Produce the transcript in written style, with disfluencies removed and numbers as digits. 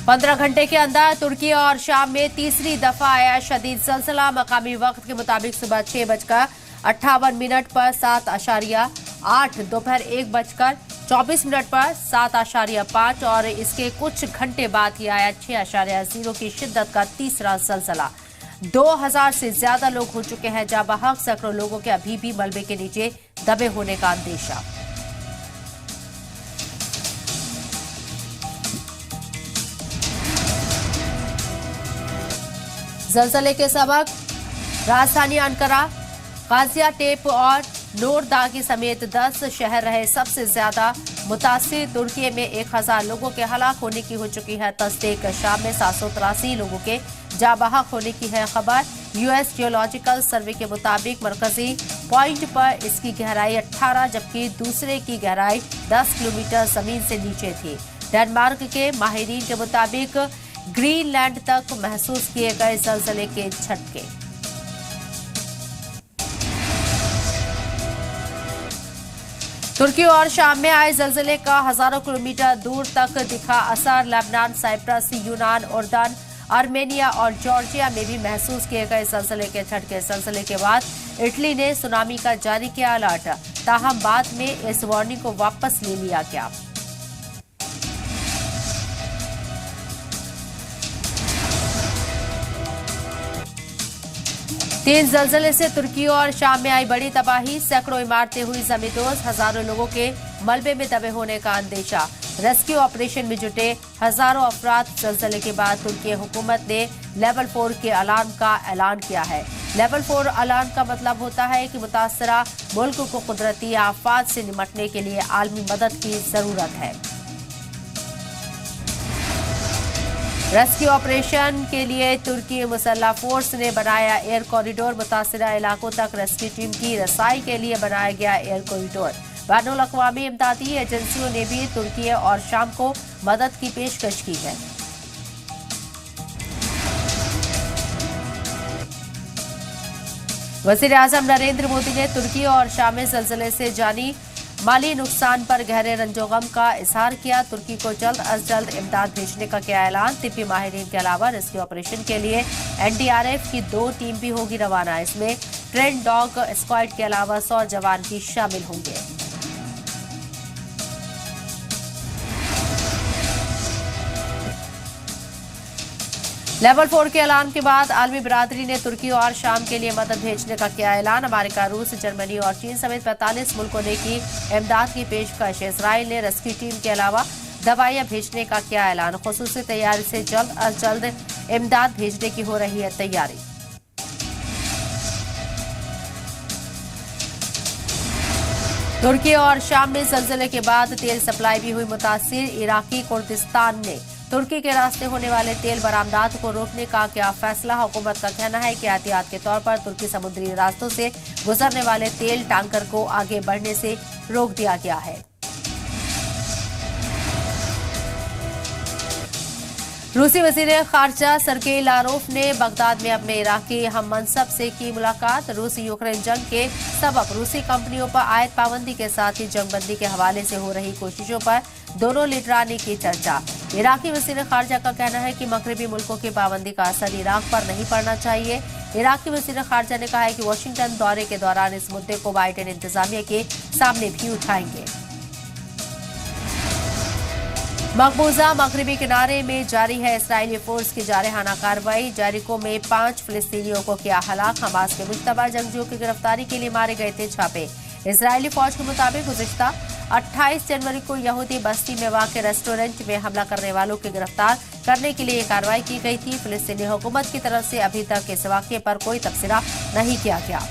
15 घंटे के अंदर तुर्की और शाम में तीसरी दफा आया शदीद ज़लज़ला। मकामी वक्त के मुताबिक सुबह 6:58 पर 7.8, दोपहर 1:24 पर 7.5 और इसके कुछ घंटे बाद ही आया 6.0 की शिद्दत का तीसरा ज़लज़ला। 2000 से ज्यादा लोग हो चुके हैं जहां बहक, सैकड़ों लोगों के अभी भी मलबे के नीचे दबे होने का अंदेशा। ज़लज़ले के सबब राजधानी अंकारा, गाजियाटेप और नोरदागी समेत 10 शहर रहे सबसे ज्यादा मुतासिर। तुर्की में 1000 लोगों के हलाक होने की हो चुकी है तस्दीक। शाम में 783 लोगों के जाँ बहक होने की है खबर। यूएस जियोलॉजिकल सर्वे के मुताबिक मरकजी पॉइंट पर इसकी गहराई 18 जबकि दूसरे की गहराई 10 किलोमीटर जमीन से नीचे थी। डेनमार्क के माहिरीन के मुताबिक ग्रीनलैंड तक महसूस किए गए ज़लज़ले के झटके। तुर्की और शाम में आए ज़लज़ले का हजारों किलोमीटर दूर तक दिखा असर। लेबनान, साइप्रस, यूनान, उर्दन, आर्मेनिया और जॉर्जिया में भी महसूस किए गए ज़लज़ले के झटके। ज़लज़ले के बाद इटली ने सुनामी का जारी किया अलर्ट, ताहम बाद में इस वार्निंग को वापस ले लिया गया। तीन ज़लज़ले से तुर्की और शाम में आई बड़ी तबाही, सैकड़ों इमारतें हुई ज़मींदोज़, हजारों लोगों के मलबे में दबे होने का अंदेशा। रेस्क्यू ऑपरेशन में जुटे हजारों अफराद। ज़लज़ले के बाद तुर्की हुकूमत ने लेवल 4 के अलार्म का ऐलान किया है। लेवल 4 अलार्म का मतलब होता है कि मुतासरा मुल्क को कुदरती आफात से निपटने के लिए आलमी मदद की जरूरत है। रेस्क्यू ऑपरेशन के लिए तुर्की मुसल्लह फोर्स ने बनाया एयर कॉरिडोर। मुतासरा इलाकों तक रेस्क्यू टीम की रसाई के लिए बनाया गया एयर कॉरिडोर। बैनुल अक़वामी इमदादी एजेंसियों ने भी तुर्की और शाम को मदद की पेशकश की है। वज़ीर आज़म नरेंद्र मोदी ने तुर्की और शाम में ज़लज़ले से जानी माली नुकसान पर गहरे रंजोगम का इजहार किया। तुर्की को जल्द अज जल्द इमदाद भेजने का किया ऐलान। तिब्बी माहिरीन के अलावा रेस्क्यू ऑपरेशन के लिए एनडीआरएफ की 2 टीम भी होगी रवाना। इसमें ट्रेन डॉग स्क्वाड के अलावा 100 जवान भी शामिल होंगे। लेवल 4 के ऐलान के बाद आलमी बिरादरी ने तुर्की और शाम के लिए मदद भेजने का किया ऐलान। अमेरिका, रूस, जर्मनी और चीन समेत 45 मुल्कों ने की इमदाद की पेशकश। इसराइल ने रेस्क्यू टीम के अलावा दवाइयां भेजने का किया ऐलान। खुसूसी तैयारी से जल्द अज जल्द इमदाद भेजने की हो रही है तैयारी। तुर्की और शाम में ज़लज़ले के बाद तेल सप्लाई भी हुई मुतासिर। इराकी कुर्दिस्तान ने तुर्की के रास्ते होने वाले तेल बरामदात को रोकने का क्या फैसला। हुकूमत का कहना है कि एहतियात के तौर पर तुर्की समुद्री रास्तों से गुजरने वाले तेल टैंकर को आगे बढ़ने से रोक दिया गया है। रूसी वज़ीर खारजा सर्गेई लारोफ ने बगदाद में अपने इराकी हम मनसब से की मुलाकात। रूसी यूक्रेन जंग के सबब रूसी कंपनियों पर आयत पाबंदी के साथ ही जंगबंदी के हवाले से हो रही कोशिशों पर दोनों लीडरान ने की चर्चा। इराकी वज़ीर खारजा का कहना है कि मगरबी मुल्कों की पाबंदी का असर इराक पर नहीं पड़ना चाहिए। इराकी वज़ीर खारजा ने कहा है कि वाशिंगटन दौरे के दौरान इस मुद्दे को बाइडेन इंतजामिया के सामने भी उठाएंगे। मकबूजा मगरबी किनारे में जारी है इसराइली फोर्स की जारहाना कार्रवाई। जेरिको में 5 फिलिस्तीनियों को किया हलाक। हमास के मुश्तबा जंगजुओं की गिरफ्तारी के लिए मारे गए थे छापे। इसराइली फौज के मुताबिक गुज़िश्ता 28 जनवरी को यहूदी बस्ती में वाक़े रेस्टोरेंट में हमला करने वालों को गिरफ्तार करने के लिए ये कार्रवाई की गई थी। फिलिस्तीनी हुकूमत की तरफ से अभी तक इस वाक़े पर कोई तबसरा नहीं किया गया।